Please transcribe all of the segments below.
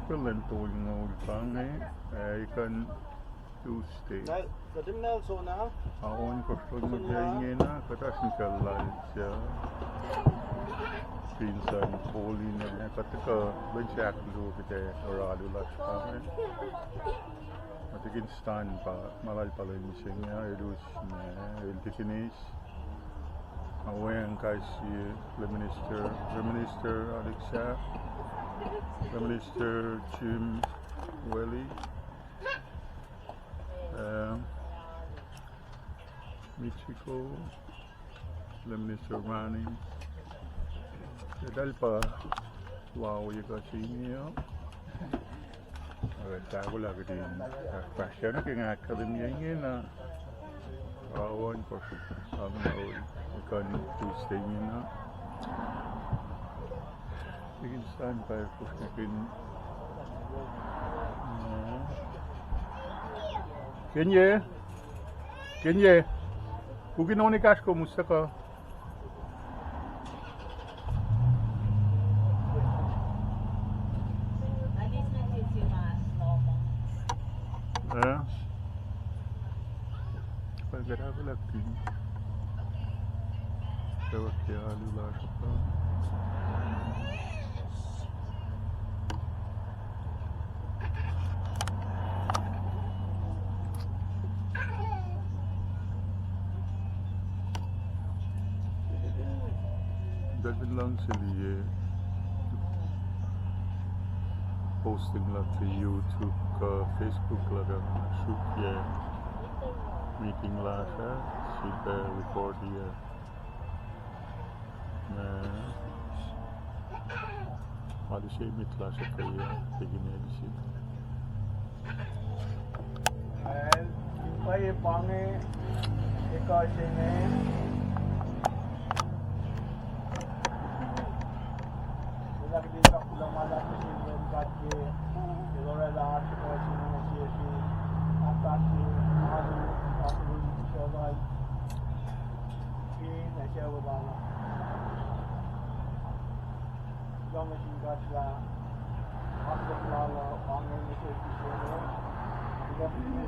spelen toen ontvangen. Ik kan Tueday. Dat is wel zo na. Aon kostrong magyaingin na katasnikal lalsya. Pinsan Colleen na kataka banyak dulu kita HONOLULU kami. Matikin stand pa malal pala misalnya edus na iltikinis. Awen kasi Minister Alexa, Minister Jim Welly. Mexico, Minister Rani. Dahil pa, wow, yung kasi niya. Tago lagi din. Pasya na kaya akademya niya na. Awan ko sa amin na ikan Tuesday niya na. Bigin saan pa ko sakin. Kenye. Kung ginawa cash ko, musta ka? Pagkara ko lagi. Tawag kaya HONOLULU pa. Dagdag lang sila posting lang sa YouTube ka Facebook lang ang shoot ya meeting lang siya sila record ya na ada siya meet lang siya kaya tignan siya and kaya pange ikaw siya lagi din sa kulamala sa sinong kati Lorela Arts ko si Atasi Alu Shalai na siya wala na dong si Gachla ako lalo pangin ni siya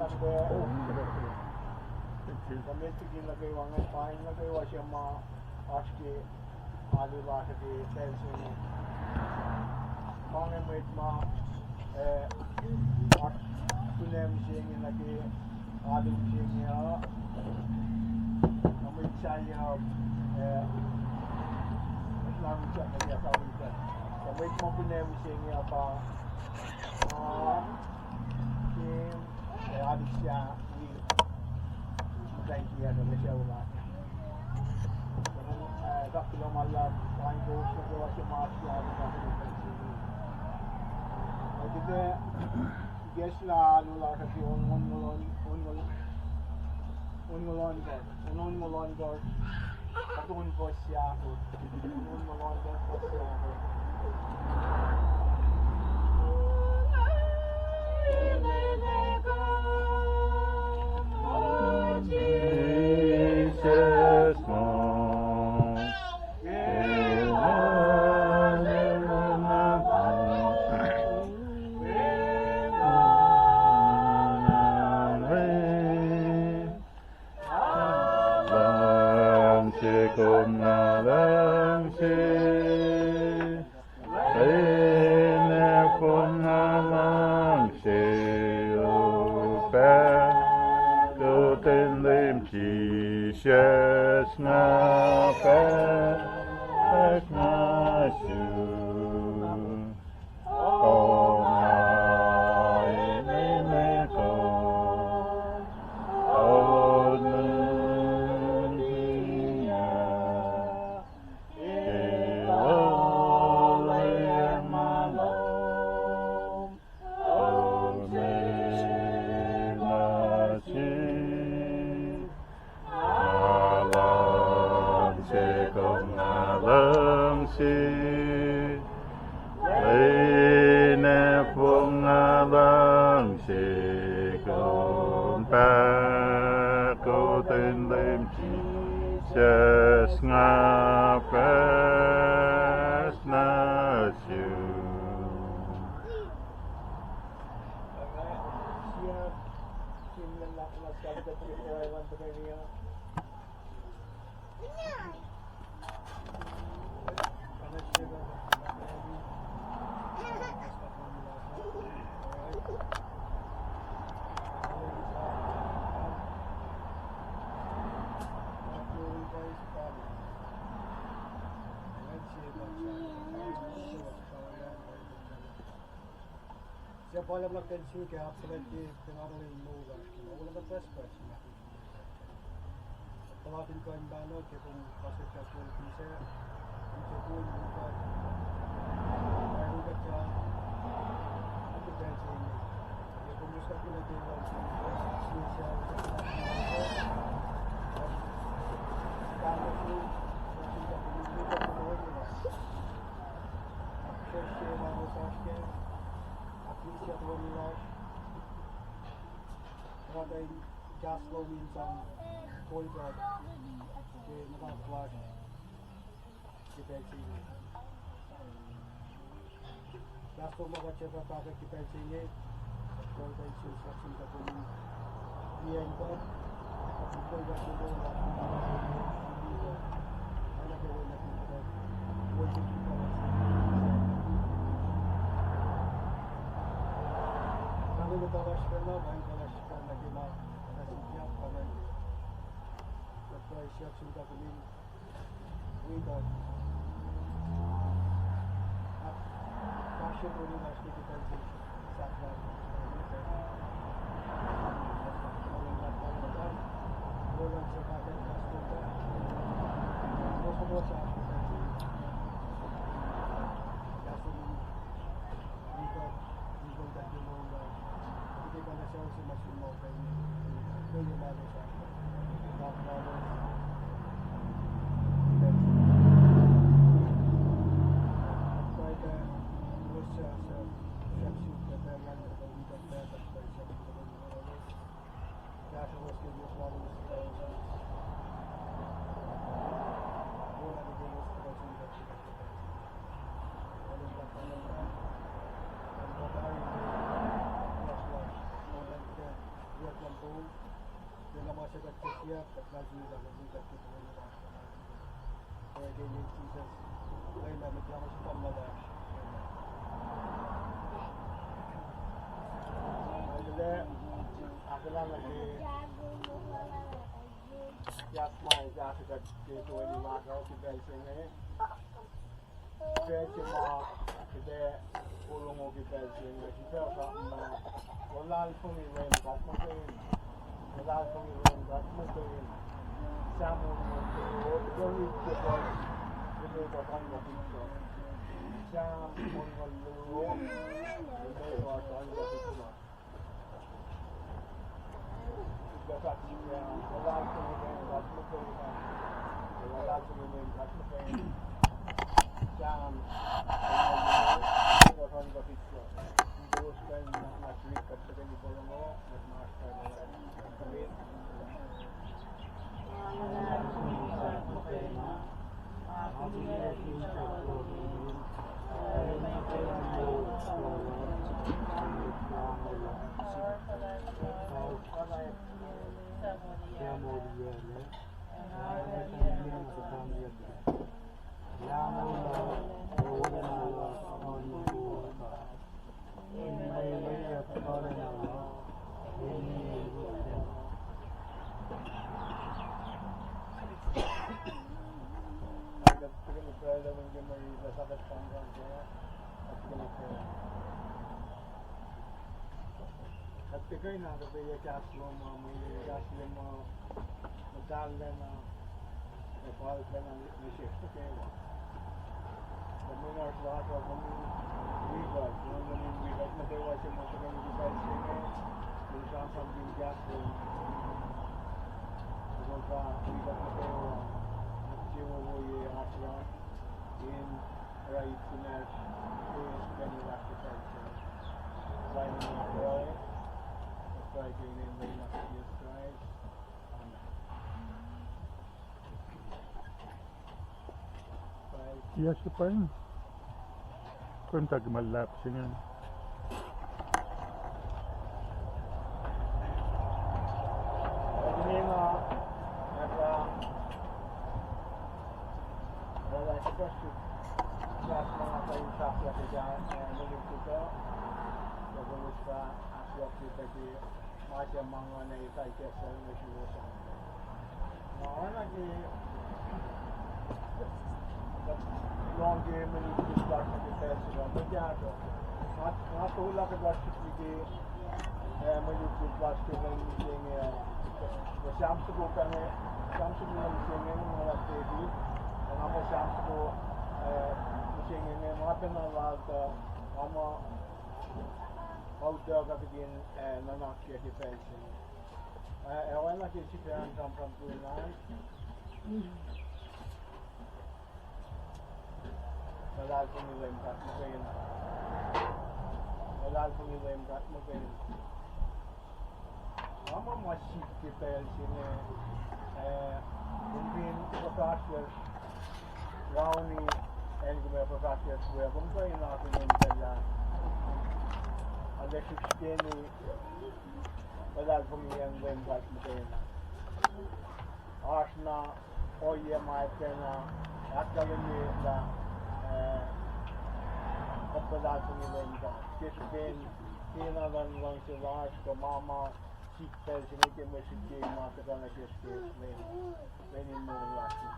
na ko kami tigil na kayo ang pahin na kayo siya ma aski HONOLULU di tension Mange met ma tunem sing lagi adem sing ya kami saya Islam cak lagi tahu kita kami mau tunem sing apa sing adem sia ni thank you ya dari siapa tak perlu malam main bos segala macam kita guess lah HONOLULU kasi ungolon ko patun ko siya ungolon ko siya Jesus Jesus na pek na su oh my name ko oh nunya Jesus nga pes na siya ya simlen las cartas que te van a venir. Siya pala mag-tension kaya absolutely pinarang yung mula. Wala na press press. Tawatin ko yung banod kaya kung pasok siya sa pisa. Yung sa pool, yung ugat. Kaya ugat siya. Ito tension niya. Kaya kung gusto ko na din lang siya. Siya siya. Kaya ko. Siya massage Aplicia tuwalilash. Kada yung gas flow minsan cold guard. Kaya nakaflash. Kipensi niya. Gas flow makachya pa bakit kipensi niya. Cold guard yung instruction ka kung niyan ko. Kapag cold guard yung cold guard. Ano gawin natin ito? Cold guard yung cold Kalau balas kena, baik balas kena kita kasih siap karena setelah siap sudah kuning, winter. Passion dulu nasi kita sih saklar. Bolan sebagai customer, semua siap kita sih. Customer, winter tadi mau Hindi pa na siya sumasin mo kay yung malo siya. Malo. Kaya terus siya sa shoot na tayo na dito tayo sa siya. Kaya siya was kaya yung malo sa tayo. Wala na din sa tayo sa tayo. Ano ba ano ba? Ano ba tayo? Lihat lampu, dia nama saya kat siap, kat lagi dah lagi kat kita ni lah. Saya dia ni Jesus, lain lah macam macam mana dah. Jadi, aku lah lagi. Ya, semua dah kat kita ni lah kau kita sini. Saya cuma kita ulung kita sini kita tak Wala pun iwan kat mungkin, wala pun iwan kat mungkin. Sama mungkin, jadi kita ini bahkan mungkin so. Jam HONOLULU, ini bahkan mungkin so. Kita tak juga wala pun iwan kat mungkin, wala pun iwan kat mungkin. Jam HONOLULU, bahkan mungkin so. Terus kan nak tweet kat ni bolong nak master Colleen. Kaya na kasi yung gas mo, may gas mo, magdala na, may palit na may shift kayo. Kami nga lahat of kami weekend, yung ganun weekend na kayo siya mo sa ganun device niya, yung siyang yung gas mo, kung sa weekend na kayo, nagsiwa mo yung restaurant, in right to match, is ganun architecture. Right in the way. Try to name the Jesus Christ. Iya siya pa yun. Kung tag malap siya nga. should just mga kayo sakya kaya muling kita bagus ka asyok kita di macam mga na itay kesa na sinusan mga lagi long game and you start to get test on the jato not all of the budget we did when you do budget when you sing the shams to go can shams to go singing mga baby and I'm a shams to go singing and what in a lot I'm a out there again not get defense I want to get you down from tonight Malal ko nila yung kat mo kayo Malal ko nila yung kat mo kayo Mama masih kita sini mungkin profesor Rauni and juga profesor gue bangsa yang aku nembela ada sistemi Malal ko nila yung kat mo kayo Asna oye mai pena akademi la Kapalal ko nila yung Kasi kinalan lang sila sa mama sikpel sinike mo sige makita na kasi when in mo laki.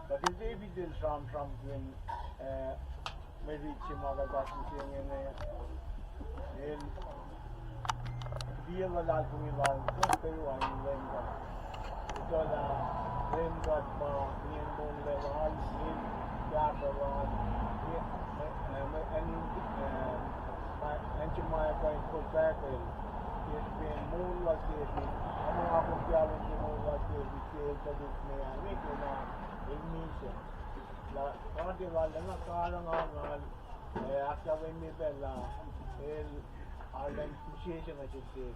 But in David din from when may reach mga gatas niya ngayon dia malal ko nila pero ang lengga. Ito na lengga pa niyan mong level in Gabawan and my point for tackle is being more like this. I'm not going to challenge you more like this because of this man. I think you're not in mission. Not the one, I'm not calling on after when we fell our appreciation, I should say.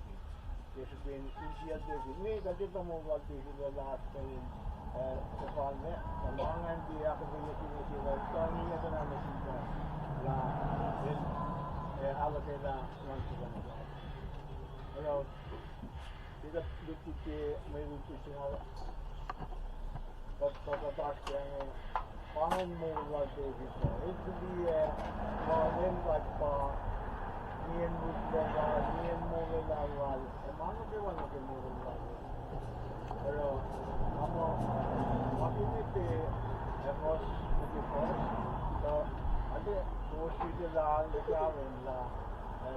There should be an easier day. We got it more like this in the last time. The long and the opportunity is turning as an understanding. Allocate once again. Hello. Did a big maybe teaching all but the task find more like this. It could be then like Ian would Ian more like a man of the one of the more like hello. What is it? The first with the first. So I think those people are the traveling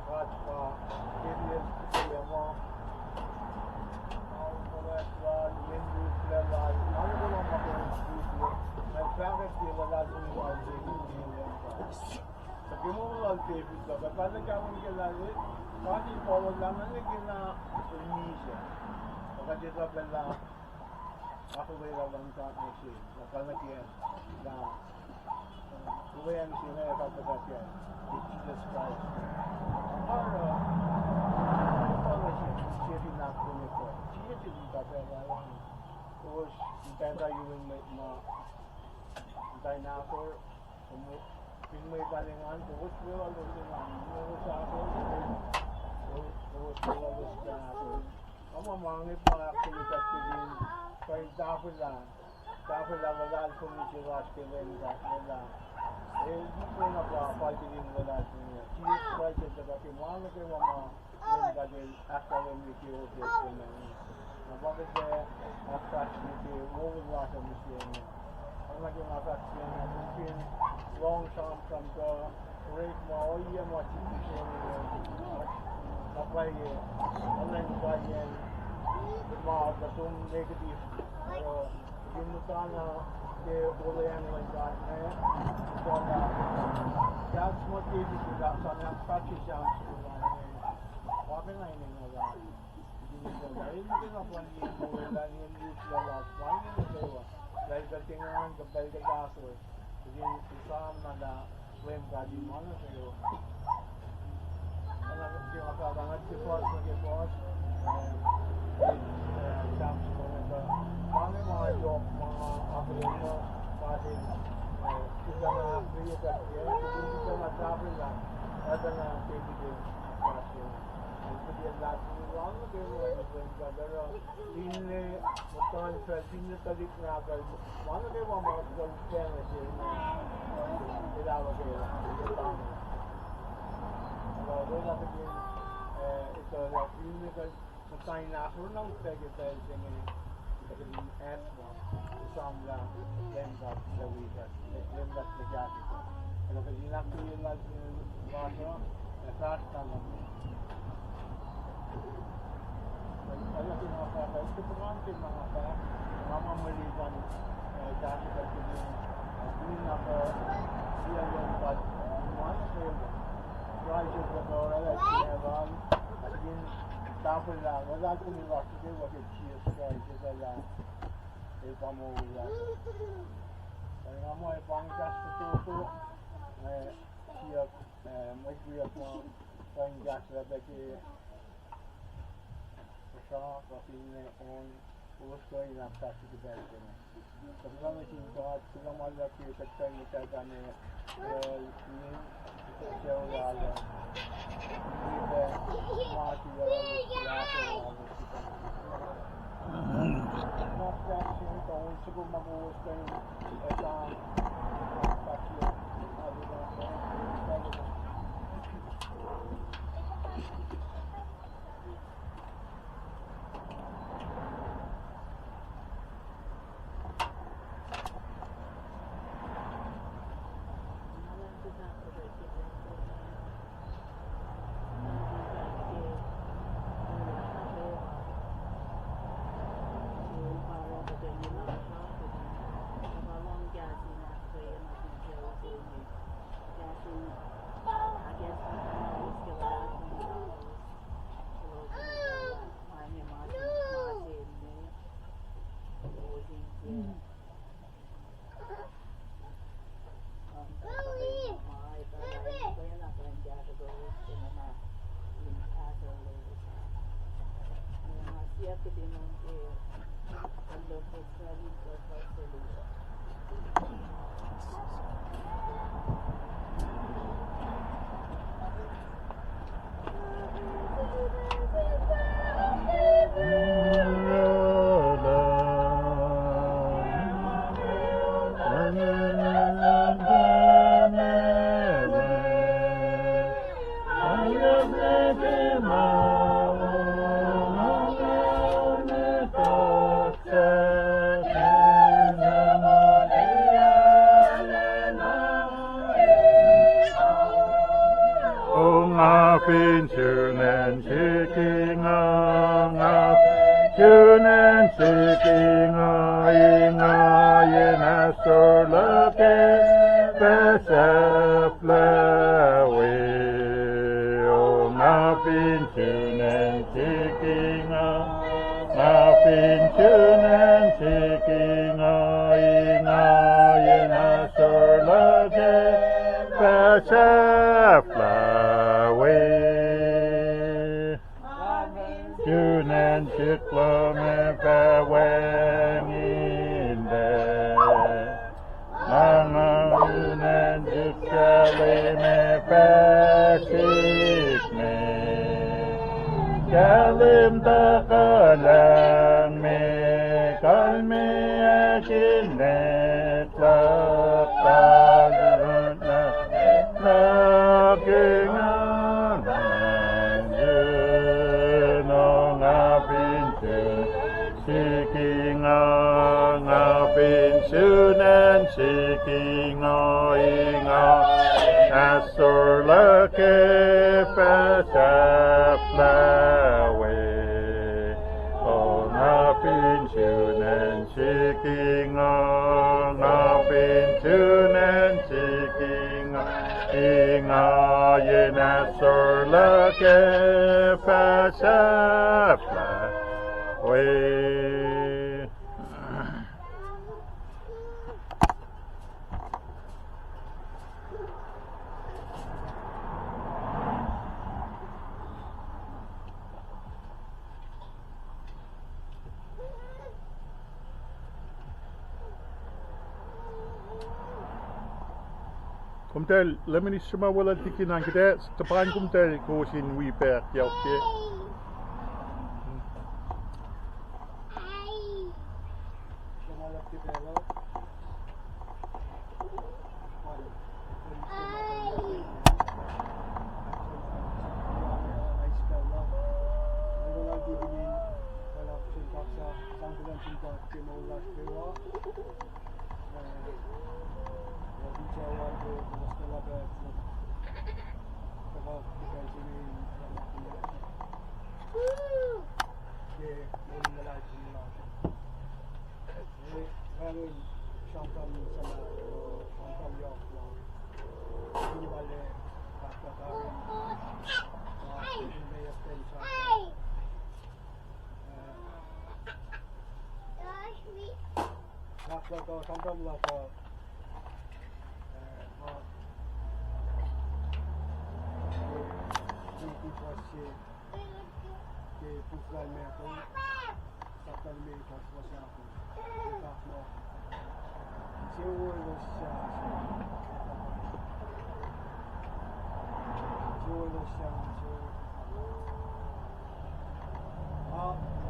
watch for areas to more dinosaur, may balingan, buwis mo ang lusin mo sa akin, buwis mo ang lusin na akin. Ang mamangit mga aktivitas ko din, kaya dapat lang wala kung isiwas ko nila. Hindi ko na pa din wala ko niya. Cheers, right, at saka kimanga ko mga nila din academic years ko na niya. Bakit attraction ko, wala sa mission niya. Ang naging attraction niya, mungkin long term from the rate mo, o iya mo attribution niya. Kapag online ba yan, mga negative. Pero, hindi mo sana wala yan lang dahil na yan. So, that's what it is. Sana attraction siya ang sila na yan. Bakit na yun yung wala? Hindi na po niya mo wala yung use na last one yung nagawa. Dahil katingan, kapal ka kaso, hindi isang na flame gadi mo na sa'yo. Yung akalangan si Boss, mag-i-boss, jumps mo na sa mga joke, mga akulong mo, kasi isa na priyo ka siya, hindi ka na-travel lang, kada na activity at passion. And Kumtel, lemon is summa wala tikin ang kete, tapan kumtel ko sin we back yauke. Sintaksa sangkulan sintak kimulas kewa. Ya bicara ke masalah betul. Kalau kita sini sama dia. Ke mulai semula. Kalau syaitan sama syaitan yang ini balik kata kawin. Ini yang syaitan. Nakaka sampai laka di posisi di pusat mereka sakal mereka posisi aku tak mau jauh Rusia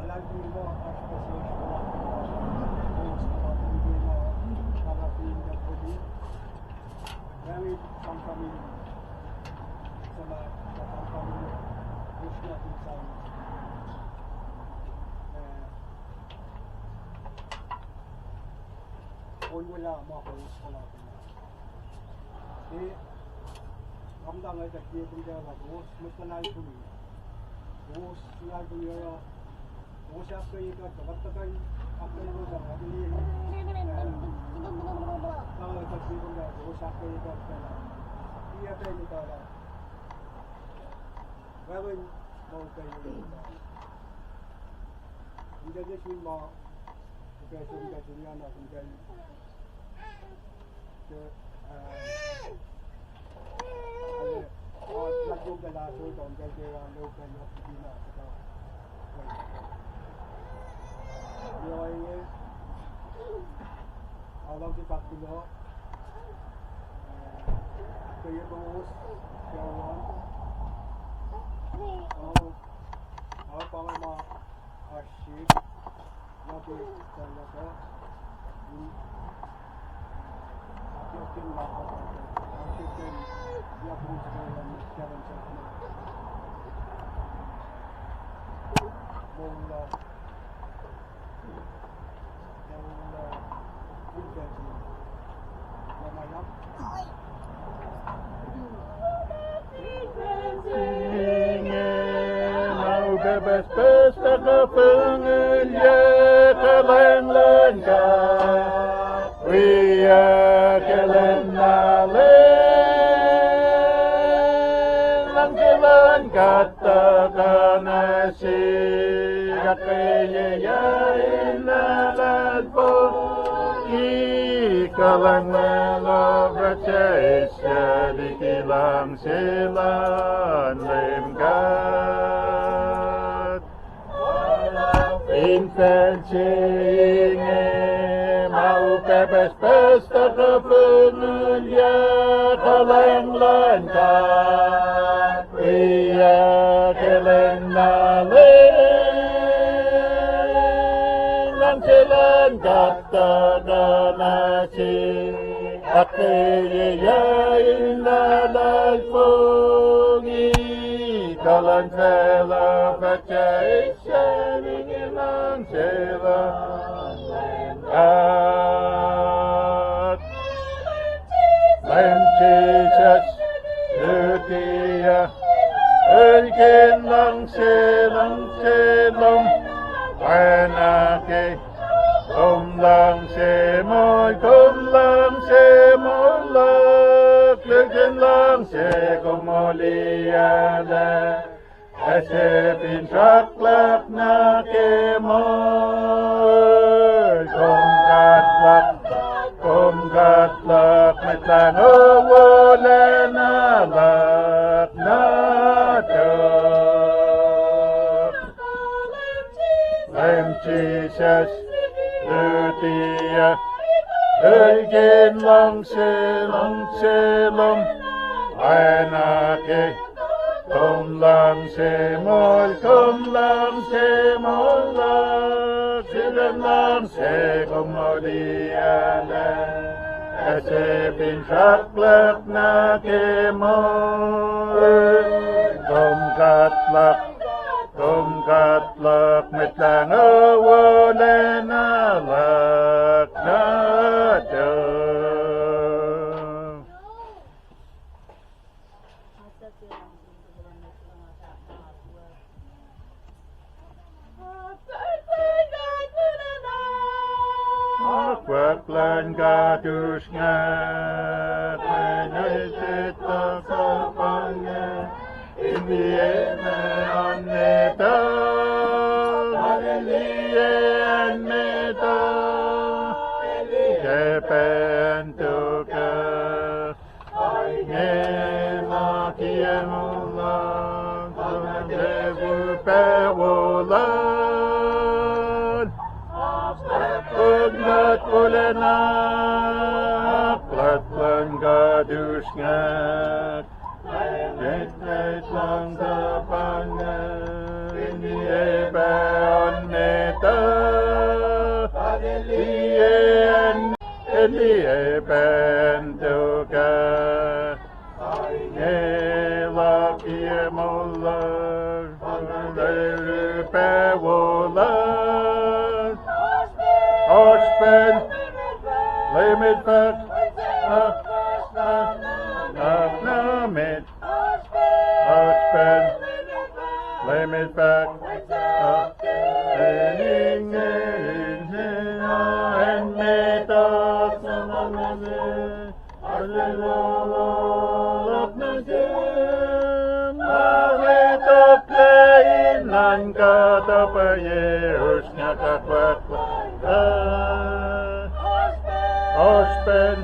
lagi mau ekspresi kami kami sama kami Rusia insan pun wala mau sekolah ini Ramdan ay takdiye kumda la bos mutanay kumi bos sinal kuya bos आपको ये कर वक्त का आपको ये बोला अभी ये कल takdiye kumda bos आपको ये कर ये आता है निकाला वैसे बहुत कहीं मुझे ये चीज़ माँ कैसे उनका दुनिया ना उनका तो और लगभग दलासों तो उनके केवल लोग का लोग की ना तो ये आलम की बात की लो तो ये बहुत क्या हुआ और पावर माँ आशिक ना तो चलना था Yakin lah, yakin dia pun sekarang jalan jalan. Bola, invasi, nama yang. Mau bebas pesta pengelja terlengkap. Ria kelenalen langkilan katakan asik kayayain naladbo ikalang melobacesa dikilang silan lemkat infencing mau bebas pesta kepengelja kelenglankan ia kelenalen langsilan katakan asik akayayain nalalpungi kalan sela baca isya ningilang sela Jesus, Tueday, Ulkin lang silong, Panake, lang semoy, Ulkin lang kumuliyala, Asipin saklap na kemoy, Kumgatlak metlang wala nalak natok. I'm Jesus, Tueday, Ulkin lang silong, Panake, lang semoy, silang lang kumuliyala, asipin saklak na kemoy, kumgatlak katlak mitlang awulen alak nadam. Akbaklan kadus ngat menyesit tasapanya Indieme anneta anneta kepentuka Ngema kiemulan Devu pewolan Ugnat ulenak Platlan gadus ngat Net lang tapanga Iniebe anneta Iniebe entuka Ngela kiemulan Devu pewolan Ospen Limit back Namit Ospen Limit back and metas Nan kata payeus nyaka Ospen,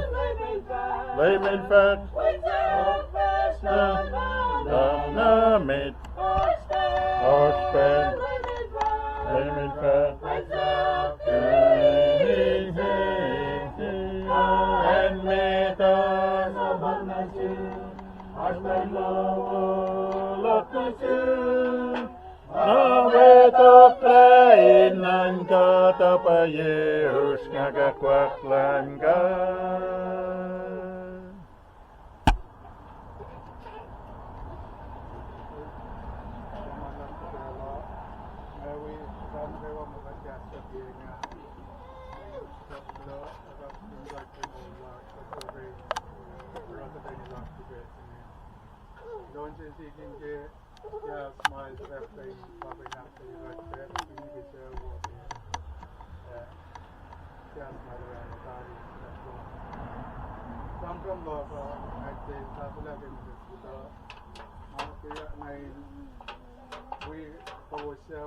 Layman Fat, Namit, Ospen, Layman Fat, and Metas of Nasi, Ospen Love, Naweto plain nan kata payeus ngagakwaklan ka. Ja, maar het is echt een wat ik naast je gaat verder, die niet is wordt. Ja, maar daar is het wel. Dan kan dat uit de tafel in de school. Maar ja, mijn we was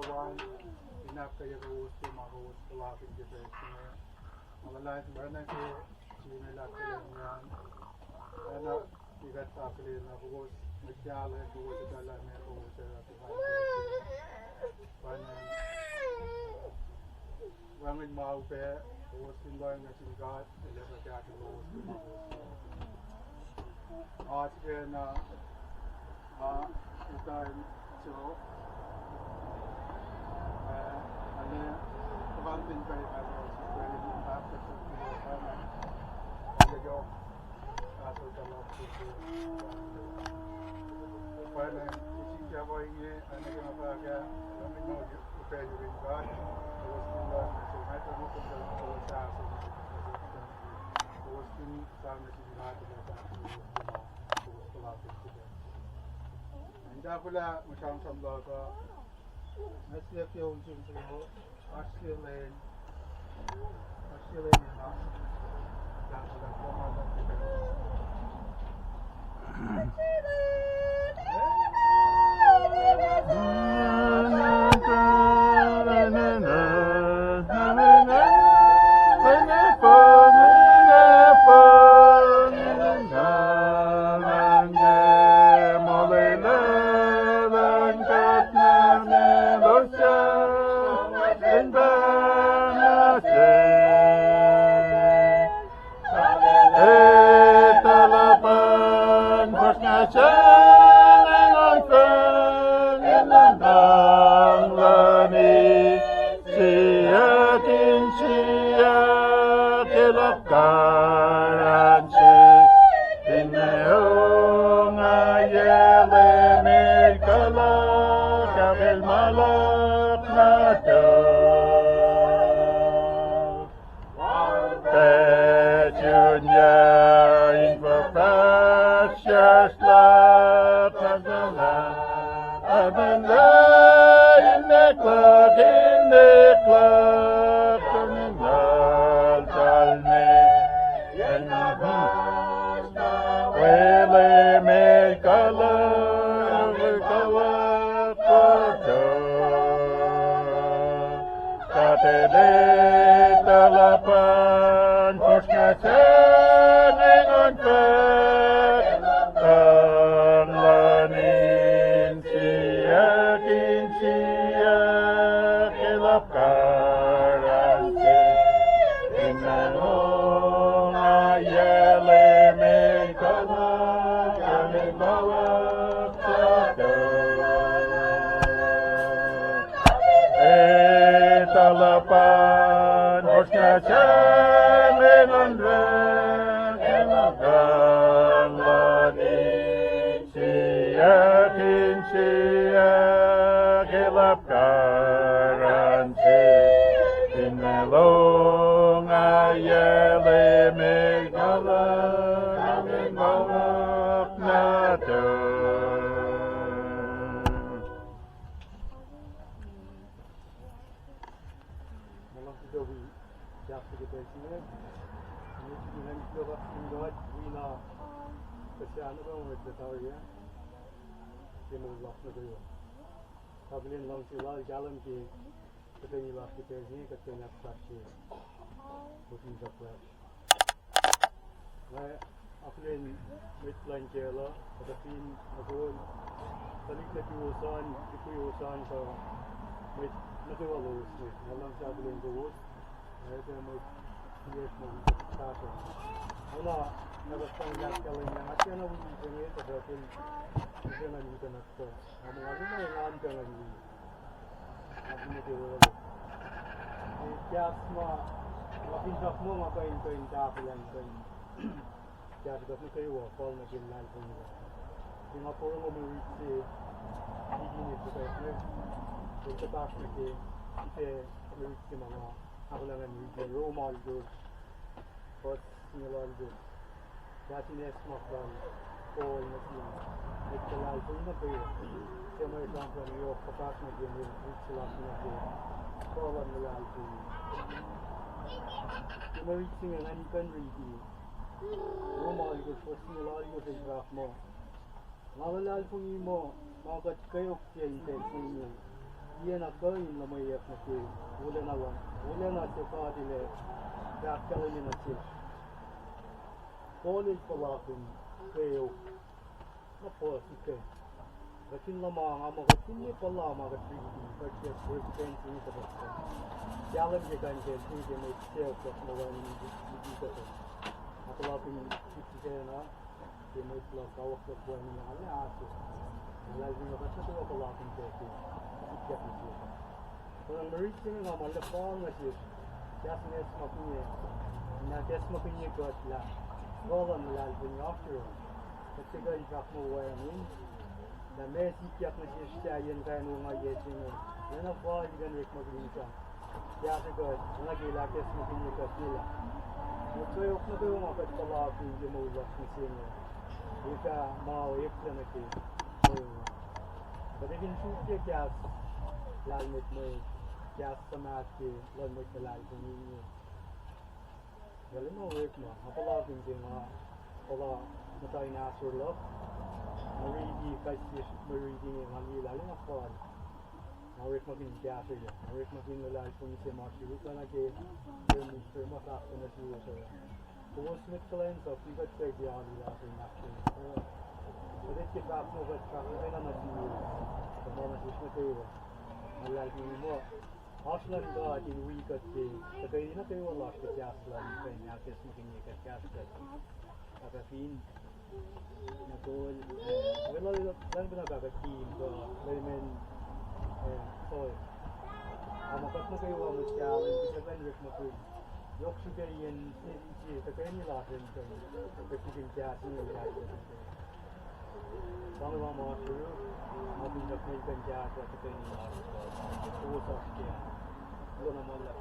one in after you go to my house to laugh in the bed. Maar we laten maar net zien we laten gaan. En die gaat tafel in de house. Materiale voor de dalam en voor de wanneer maar op was in lang dat in gaat en dat ik daar was आज के ना इतना जो अने one thing very bad was very bad for the job as a lot Bueno, si ya voy a negar para acá, lo mismo que pedí en bar, los que no se meten mucho en los casos, los que están necesitados de la Ainda pula macam sambil ka, nasihat yang unsur itu, Australian ya, dan ada pemahaman kita. Mala Tueday talapan Kosraean ingon pet ang lanin siya kinsiya kilap karansi inanong ayele may kanak kami bawat sa talapan Kosraean ingon pet ang lanin siya kinsiya kilap karansi inalong ayele may kanak kami bawat na Malang kita we jatuh kita sini. Ini kita kita vaksin dot we na kesian orang mereka tahu ya. Dia menolak negara. Colleen lang sila jalan ke kita ni lah kita ni kita nak saksi. Bukan jalan. Nah, Colleen mitlan jela. Ada pin agol. Balik lagi urusan, itu urusan so. Mit negara lulus ni. Malang Colleen lulus. Saya mau lihat mau start. Ola, nak tanya Colleen yang macam mana bunyi ni pada pun. Jangan kita nak tu. Kamu ada mana yang jangan ni? Aku ni tu. Kias mah, makin tak mau makan kain tak yang kain. Kias tak nak kau call nak jalan pun. Dengan orang mau mesti ini ni tu kan. Kita tak nak kita mesti mana. Aku nak ni Roma tu. But ni lah tu. Kias ni semua kan. All mesti. Itu lah itu ni tu. Semua orang pun yo pakas nak dia ni celah nak dia. Kalau ni lah itu. Semua itu yang ni kan riti. Rumah itu pasti lah itu sejarah mo. Malah pun ini mo, maka kayu kia itu ni. Ia nak kau ini lama ia nak dia. Boleh nak cepat dia. Dah kalau ni nak cek. Kolej pelakon kayu. Apa sih? Kecil lama, ama kecil ni pula ama kecil ni. Kecil berjalan ni terus. Jalan je kan je, ni je ni cek tak mahu ni tu. Aku lapin kita na, dia ni pula kau tak buat ni ada asyik. Lagi ni macam tu aku lapin cek. Cek ni. Orang merici ni nama lepas macam. Just ni semua punya. Nak semua punya kat lah. Kalau melal punya after. Ketika ikat mau ni. Dan Messi kiat macam siayan kan orang ye sini. Yang apa juga nak macam ya sekarang lagi lagi semakin dekat dia. Mungkin okno tu orang akan kalau aku je mau buat sini. Jika mau ekstern lagi. Tapi kan suci kiat lalu macam kiat sama ke lalu macam lalu ni. Kalau mau ekno, apa lagi je mah kalau macam ini asur loh. Meridi kasih meridi ni lagi lalu apa? Awak makin biasa je. Awak makin lalu punisi masih bukan lagi minister masa aku nak jual saya. Terus Colleen so kita cek dia lalu masih. Jadi kita mau buat apa? Kita nak jual. Kita nak jual tu. Lalu ni mo. Aslan dah di week ke. Tapi ini nak jual lah kita aslan. Kita nak semakin ni kita aslan. Tapi Nakul, wala lang pinagkaka team ko, layman, soy. Makat mo kayo ang challenge, kasi kan mo ko. Yok sugar yan, si kaya nila rin ko. Kasi kinjat niya lagi. Sama mga suru, mabinyak na kinjat ko sa kaya nila. Usap siya. Wala naman lang.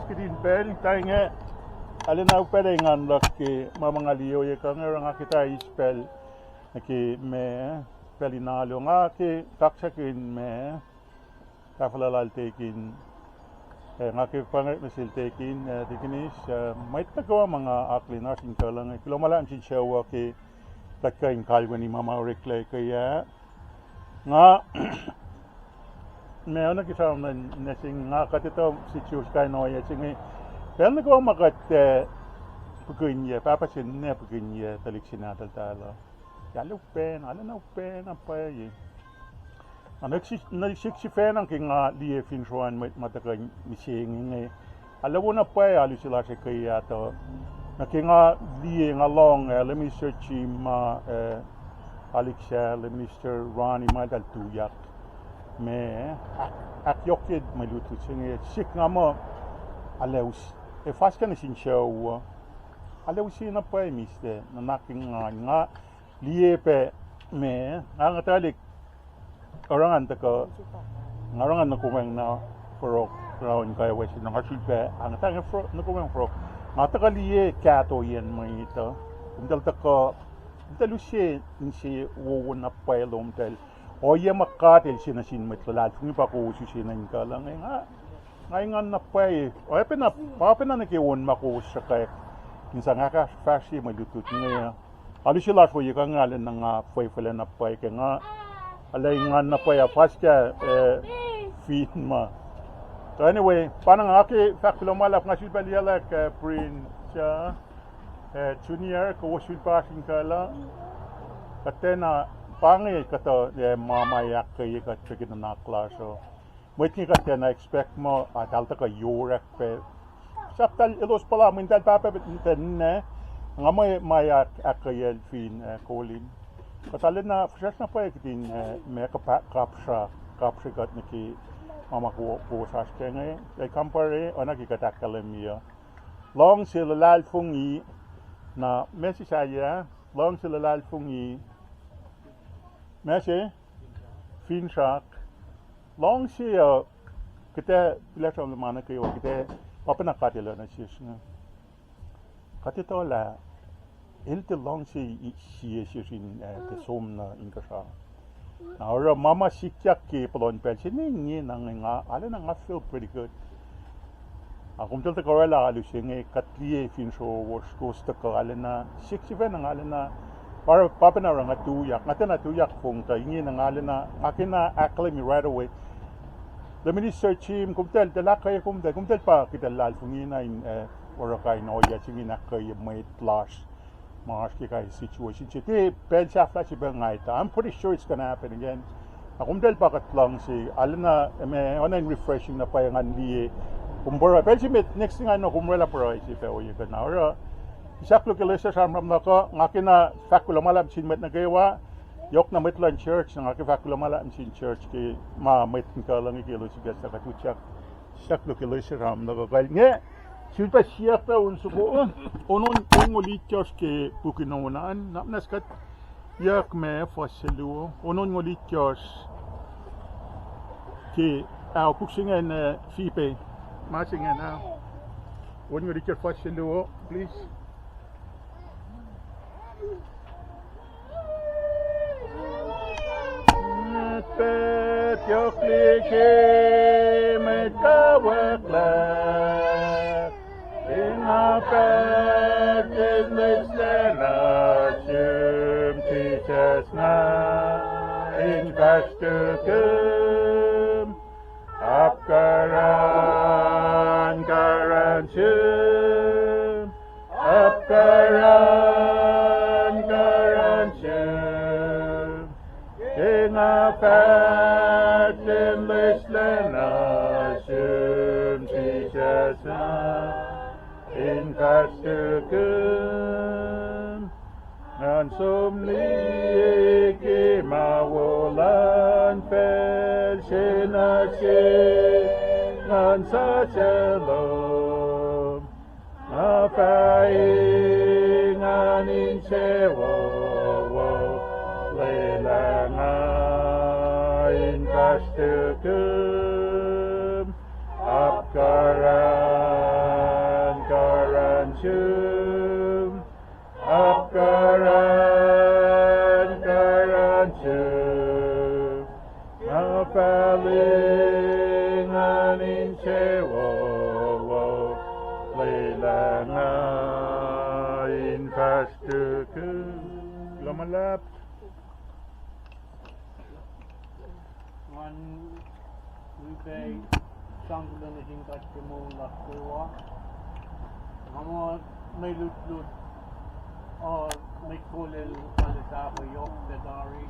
kedin bel tainga alena uperengan laki mamang alio ye kanga kita ispel ki me pelinalo nga ki taksakin me kafalalal tekin nga ki pangat mesil tekin dikinis may tagawa mga aklinas in kalang kilomalaan sin siyawa ki tatkain kalwa ni mama reklay kaya nga meron na kisam na nesing nga katito situas kay noya singi pero nagawa makat pagkunya papasin na pagkunya taliksin natal talo yalo pen ala na pen apa ye anak siksi fen ang kinga liye finsuan matakan mising ngi ala wona pa alu sila se kaya to nakinga liye ngalong le Mr. Chima Alexa le Mr. Ronnie madal tuyak me at yokid maluto singe sik nga mo alaus fast ka na sin show alaus na pa miste na naking nga liye me ang atalik orangan tako ngarangan na kumeng na for round kaya wesi na hasid pe ang tanga for na kumeng for mataka liye kato yen may ito umdal tako dalusi insi won na pa lomtel oye makatil sinasin matlalal kung pa ko susinan ka lang nga ngayon na pa oye pena nakiwon mako sa kay kinsa nga ka fashi malutut nga alu sila fo ye kang ngalan nga foyfala na pa kay nga alay nga na pa ya paska feet ma so anyway panang aki faklo malap nga silbal yala ka prin sa junior ko wasul passing kala katena pangi kato mama yak kay ka chicken na klaso wait ni katena expect mo atalta ka yorek pe saktal ilos pala mental papa biten ne nga may akayel fin Colleen katalin na fresh na pa ikin me ka kapsa gat niki mama ko sa skenge ay compare ona ki katakkalemiya long silal fungi na mesi saya long silal fungi mesi finshak long siya kita pilih sama mana kayo kita apa nak katila na siya katito la ilti long siya sin te som na inkasa na ora mama sikyak ki pelon pension ni nang nga ala na nga feel pretty good akum tel te korela alu singe katlie finsho wash coast ka ala na 67 nang ala na para papa na nga tuyak ngata na tuyak fong ta ingi nang ala na akina acclaim me right away the minister team kumtel de la kay kumtel pa kita lal fungina in ora kay no ya singi na kay may clash maski kay situation chite pen sa flash ba ngaita I'm pretty sure it's gonna happen again akumtel pa katlang si ala na me online refreshing na pa yang anli kumbora pen si next thing I know kumrela pro si pe o yun na ora isaklo kilesa sa ramram na ko ngakina fakulo malam sin met na gawa yok na metlan church nga ki fakulo malam sin church ki ma met ka lang ikilo si gasa ka tuchak saklo kilesa ram na ko kay nge silpa siya pa unso ko onon ngolichos ke pukinonan napnas kat yak me foselu onon ngolichos ke au puksingen fipe masingen onon ngolichos foselu please pet yokliche met kawakla in a pet in this nation teaches na in kastukum apkaran garanshum apkaran garanshum in a pet in this nation teaches na in kastukum and somli ki mawolan fel shinashe and sachelom apaing anin chewo leilanga in kastukum apkara stukken Glommelap. Man Tueday sangkulan hingkat kemulah keluar. Kamu may lut or may kulil palita ko yok dari.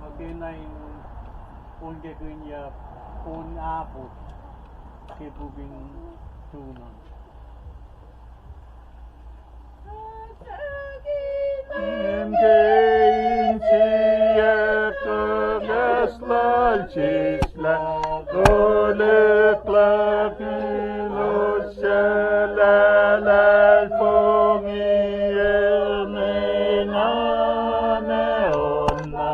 Magkinain unge kunya un apot kebubing tunan. Mgein siya kegeslan cisla Goleklak ilusyalalal fongi elmengane onna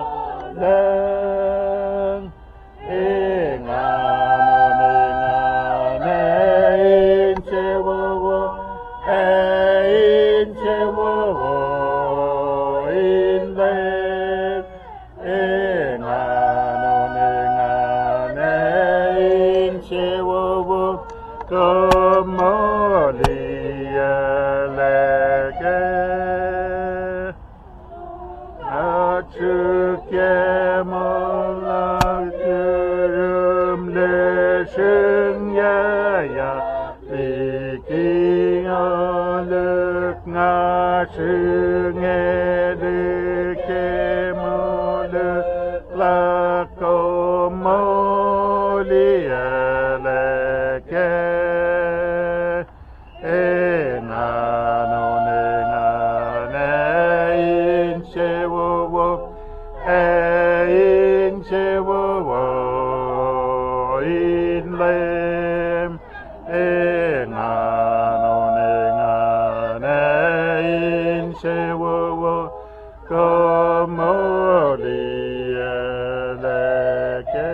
leng ingano ningane incewowo incewowo inleng ingano ningane incewowo Komoliyaleke Açıkke molakürüm leşin yaya Viking alık naşın edike moluk lakomoliyaleke Engano nengane incewowo incewowo inlem Engano nengane incewowo komoliyaleke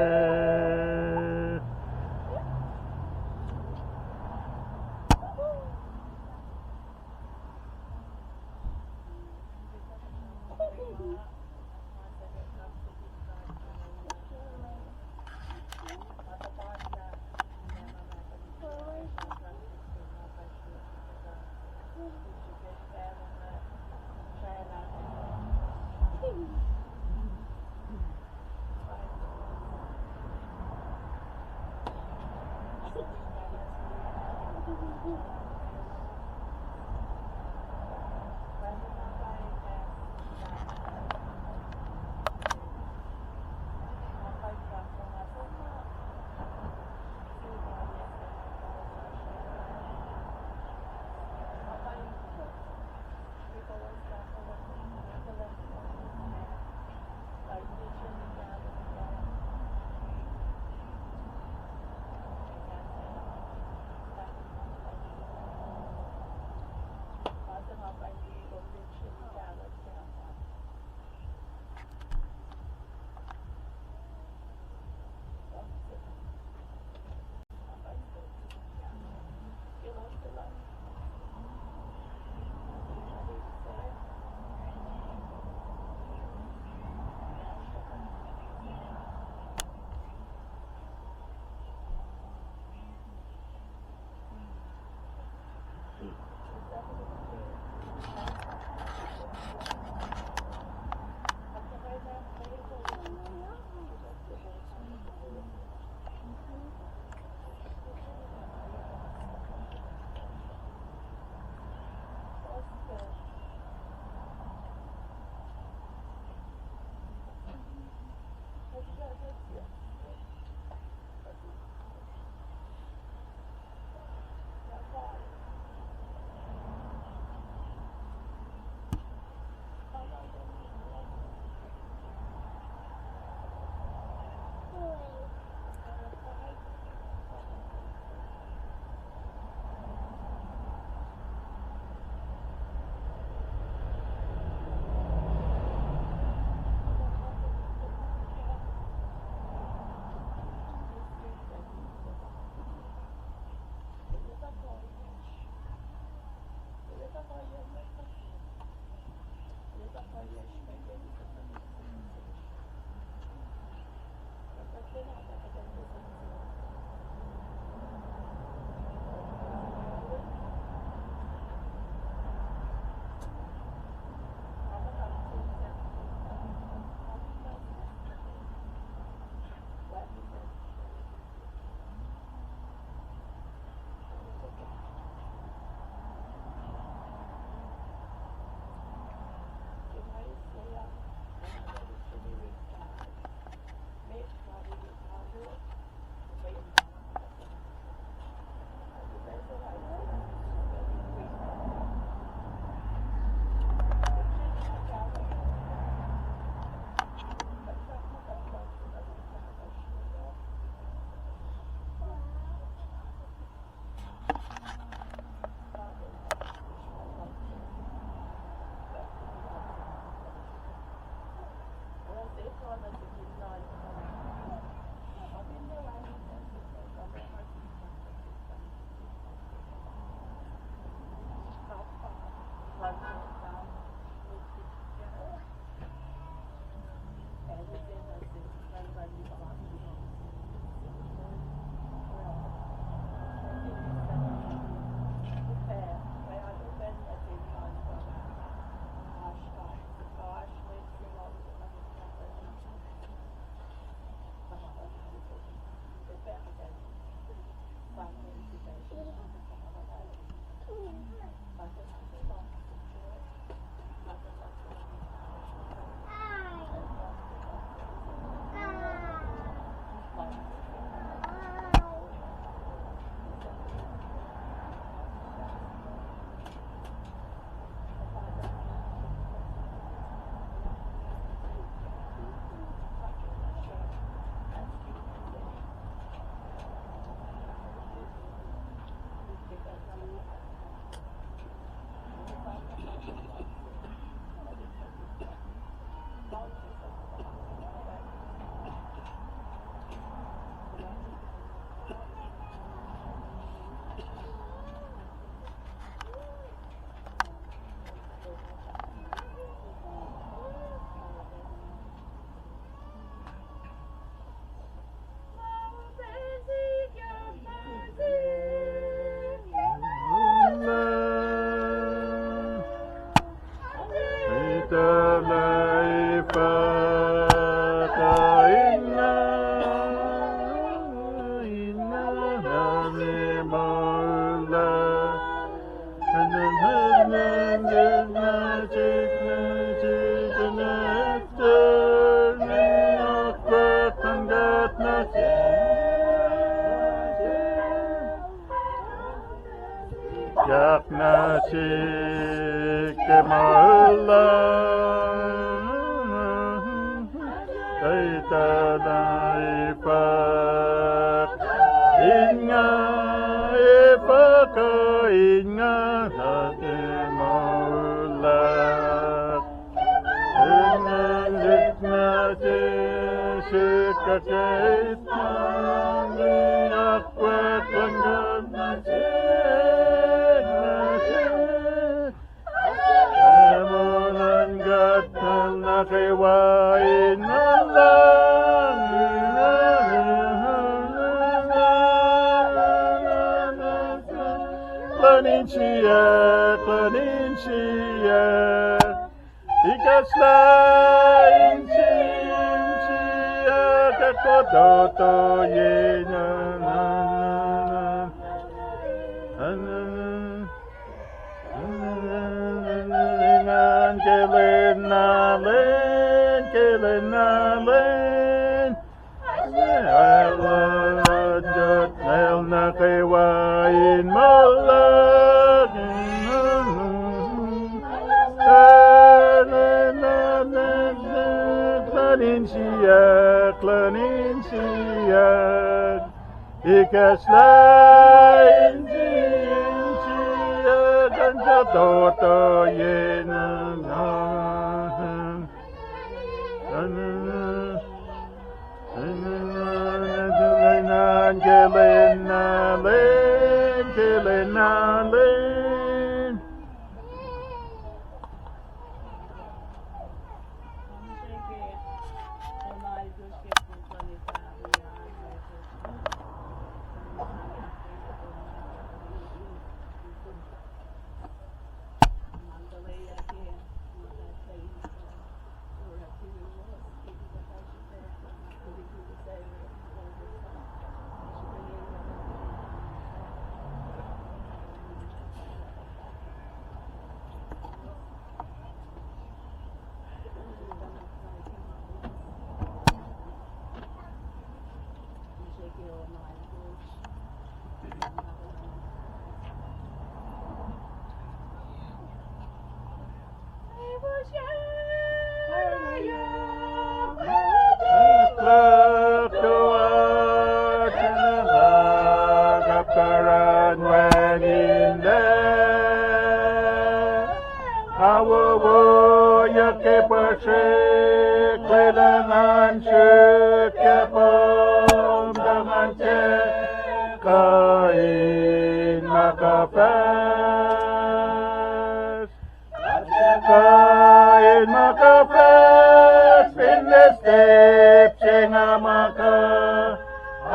kain makapes in the steps nga maka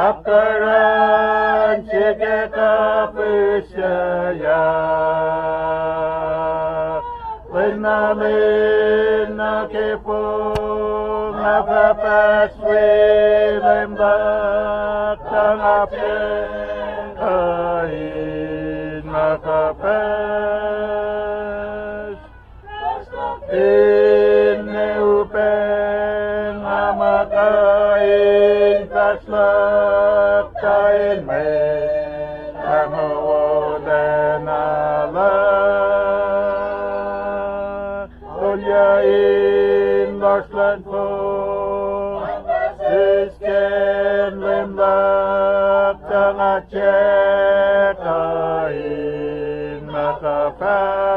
akaran sige kapesya Linalin na kipo makapes wilem batang apin kain makapes Ineupen amakain kaslak kain men amawoden ala Olyain larslan po Sisken limlak tangacek kain makapes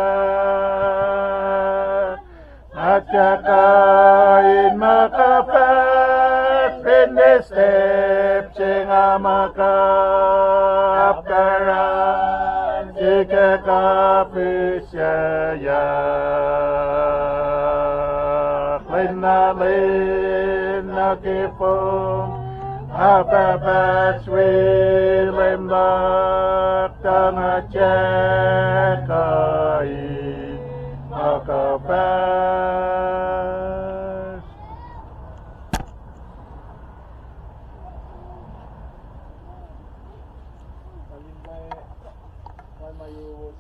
At makapes in the steps nga makapkaran Sige kapesya Linalin na kipong Apapes wilem lak tangacek kain makapes Colleen by my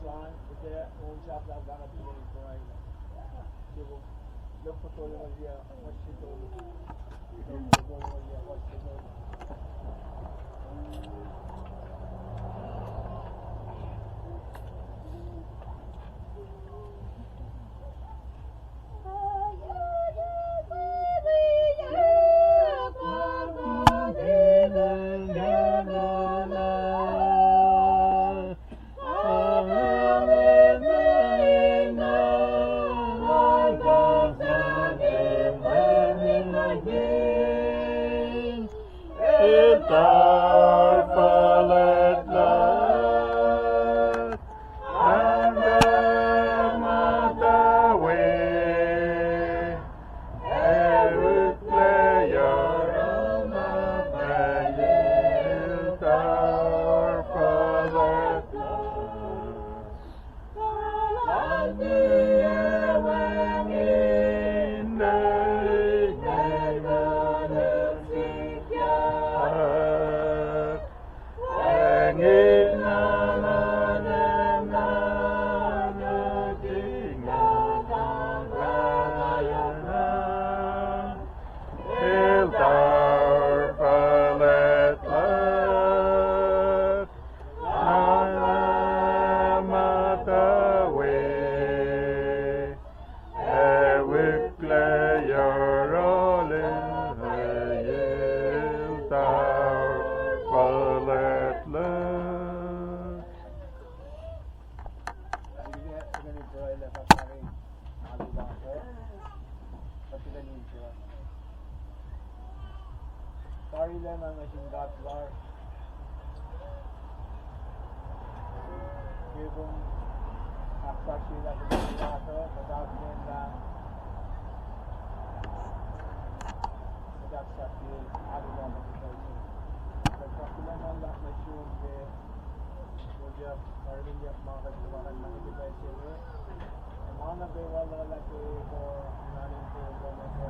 line, there own shop that gonna be in Korea. Look for Toyo here, what she told you. What she told you. Karilen ang nasindatlar. Kung aksak sila sa pagkakato, patapin lang. Patapsak sila, ano lang magkakato. Pagkakulan ang lahat na siyon kaya Kaya Karilen yung mga kagtawakan ng ibigay sila. Ang mga nagawala lagi ko nanin ko na ko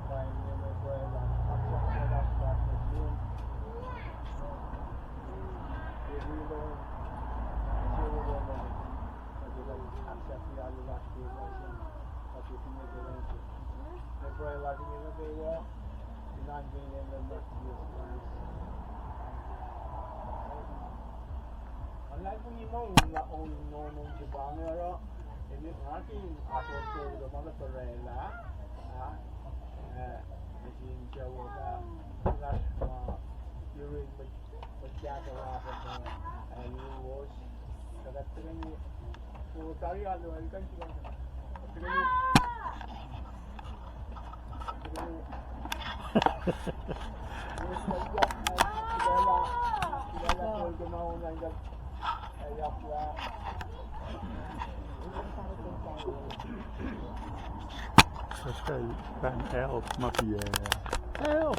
kain niya may kuwela. Aksak sila lahat na siyon. Kaya aksak sila lahat na siyon. Kasi sinigurante. May kuwela lagi nila kayo. Sinanggay nila na Jesus Christ. Ang lahat po nimo, nung si Bangero, hindi natin ako ito yung mga torela, nasin siya wala, lahat mga during magkakawa sa mga news, kagat sila niyo, so tari ano, alikan sila niyo, kilala ko yung mga unang ayap ya Dat is bijna elf, mag je. Elf!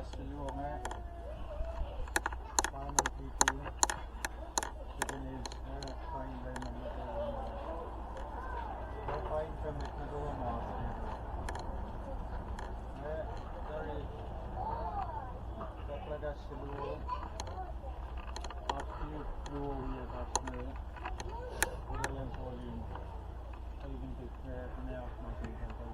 SLU nga final PT Japanese fine by fine permit na gawa mo dari kapag SLU after flu ya kasme udalan Colleen ay bintik na ako masin ko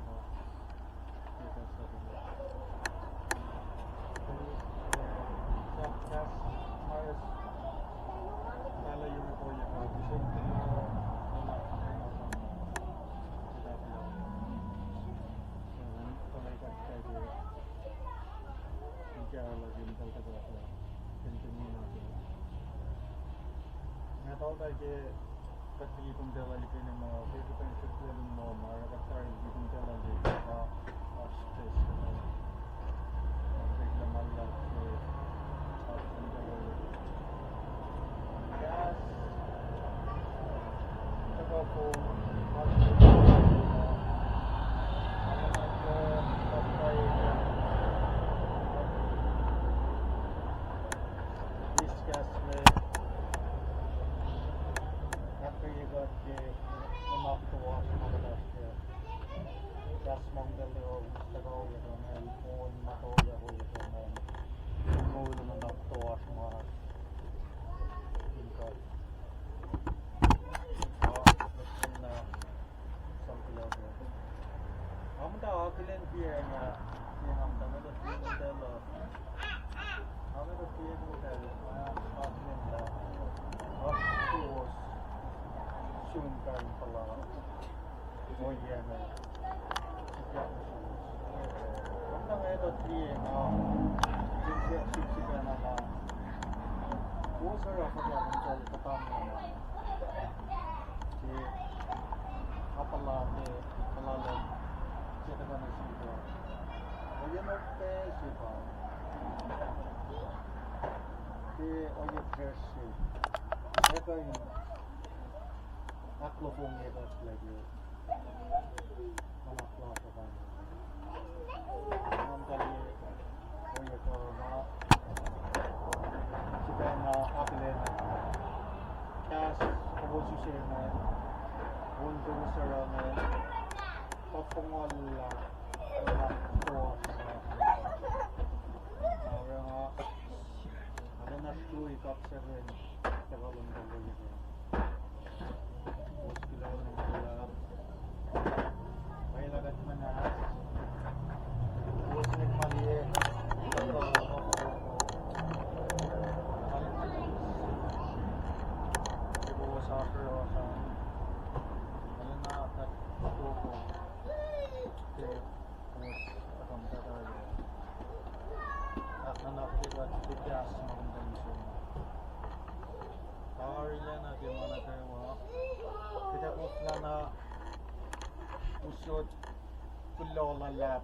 lab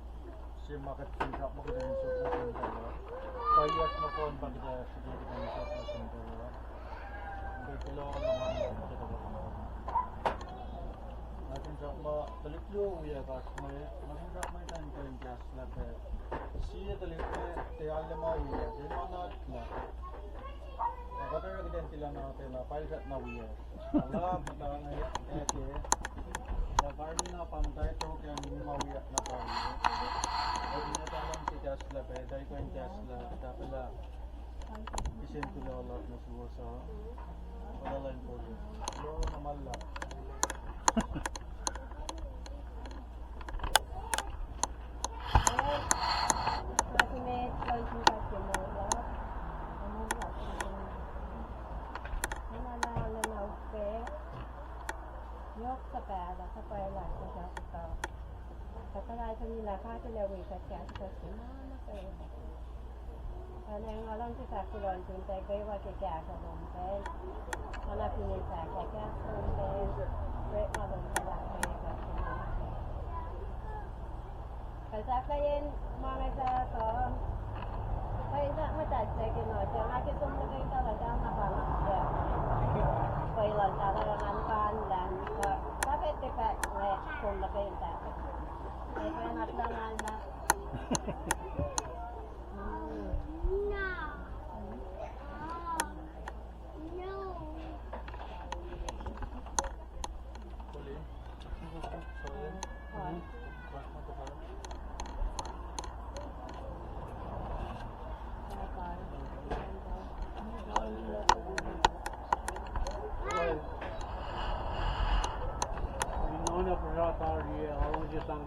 siya makatira mo din sa center kaya mo kon bagda sa din sa center hindi kilo naman ito ba natin sa taliklo uya ka may maganda may tan kan class lab siya taliklo te alam mo uya din manat na nakatara din sila na tela file set na uya lab na ete Barney na pantay to kaya hindi mawiyat na Barney. O dinatalang si Tesla pe, dahil ko yung Tesla, tapala isin ko na ulat na suwa sa palalan ko rin. Pero namala. Kasi may closing kasi mo ulat. Ano ulat? Ano na upe? Yok sa pera, sa pera, sa sa Katala sa nila, katilawi sa kaya sa mana pera. Ano yung alam sa kulon, tuntay kayo kaya sa lumpel. Ano pinisa kaya sa lumpel. Break mo doon sa lakay ka sa lumpel. Kasi kayin, mga sa ito, kaya sa matad sa kinocho, nakitum na kayo talaga ang napanak siya. Kaya lang talagang pandan. Bakit tipa kung na kayo tayo? Kaya anak lang anak.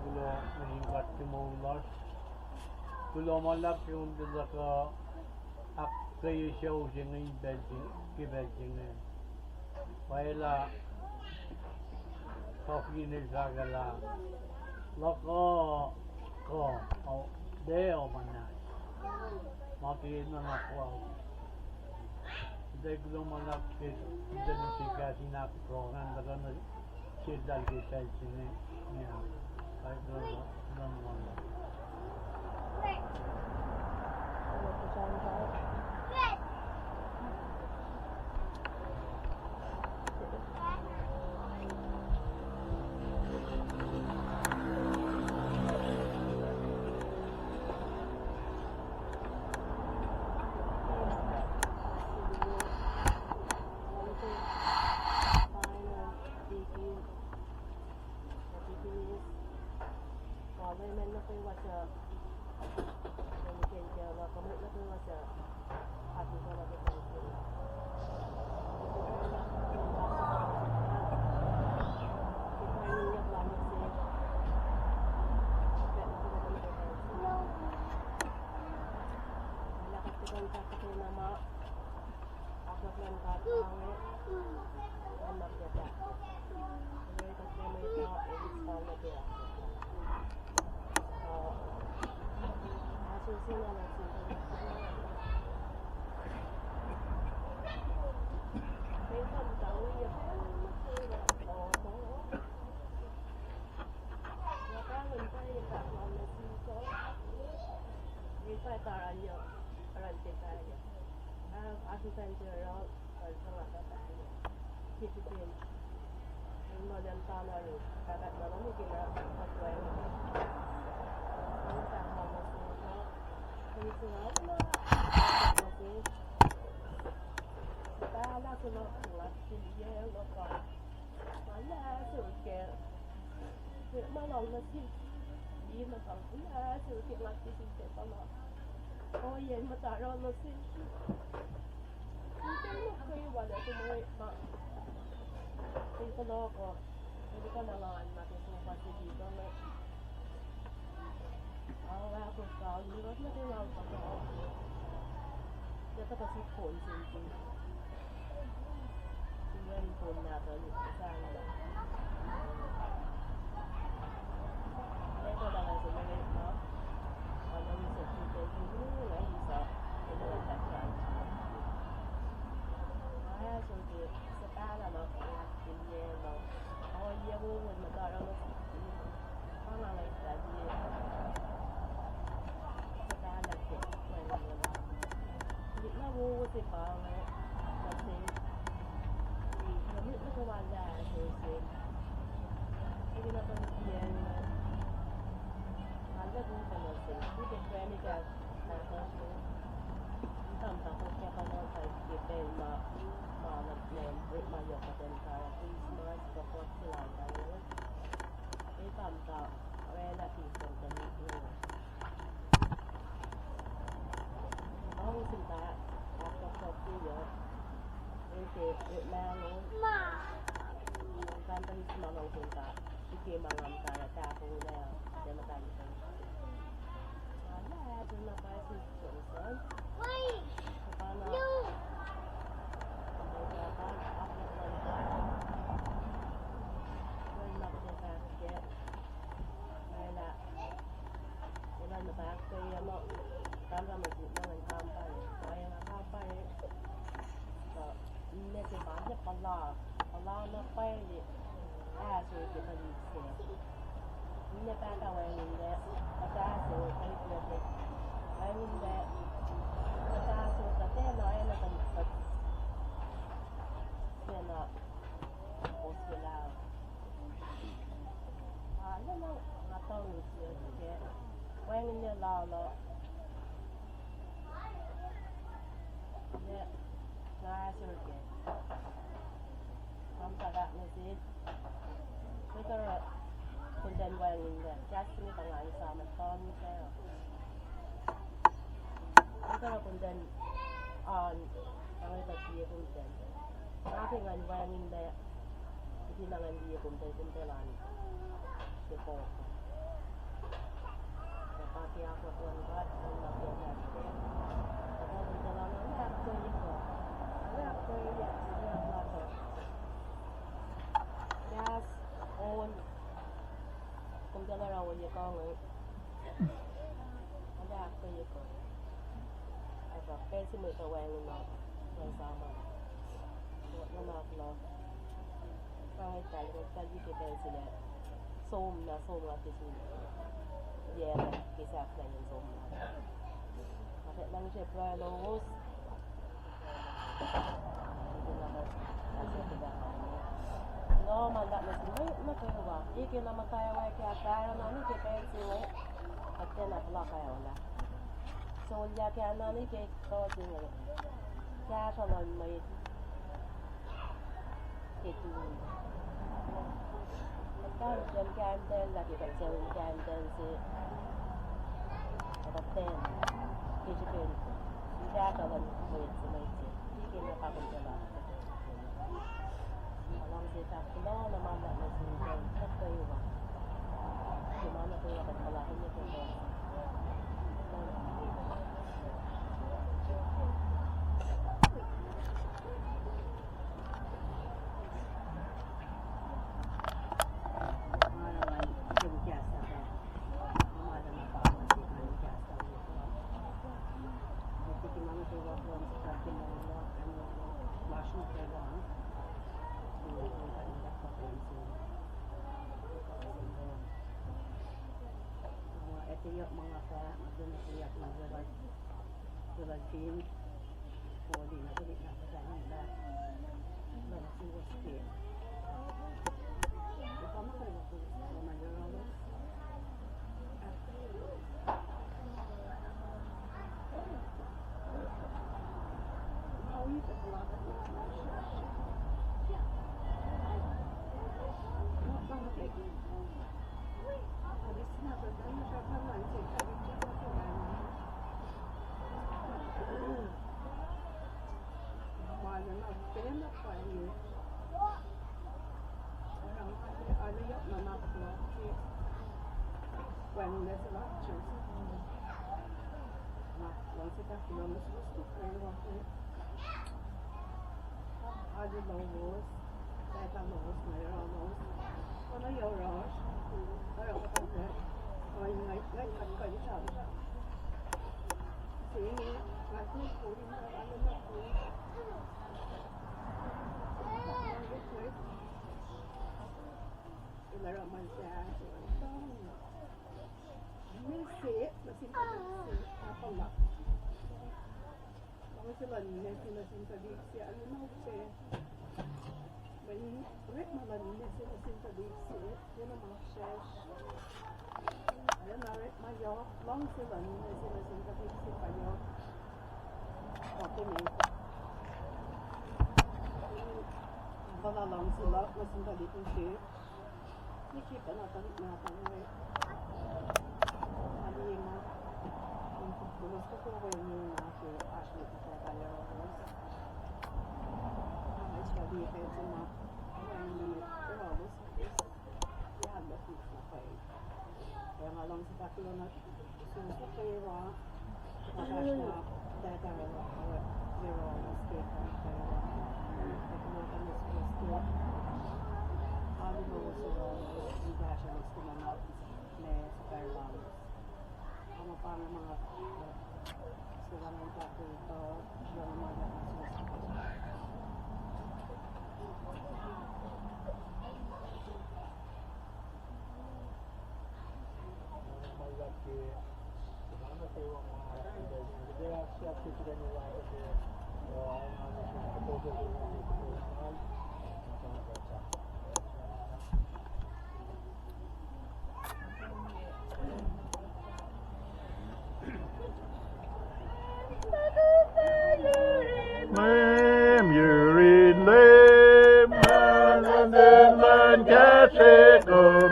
kulo meningkat timulas kulo malak yung daka ak kayo show singing belting kibelting Paila coffee ni sagala loko ko o deo mana makin na ako deglo malak ke deni sikasi na program daga na sidal ke telchine niya ay don wala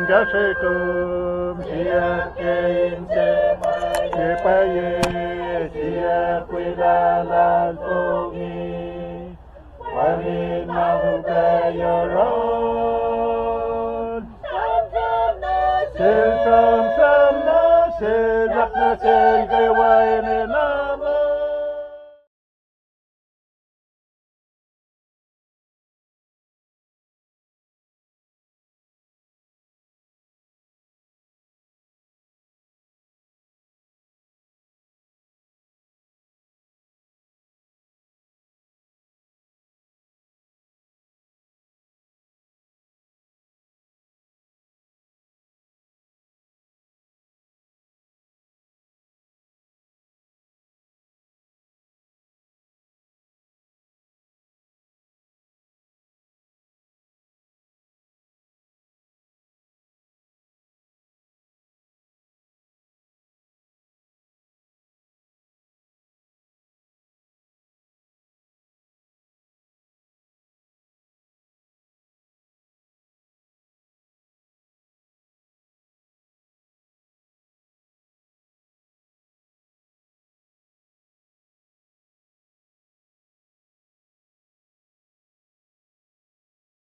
Gashikum, Tia Kainse, Yepaye, Tia Quila Fogi, Wami Mahuka Yoron, Silsam Samna se yak na se kai wa ne na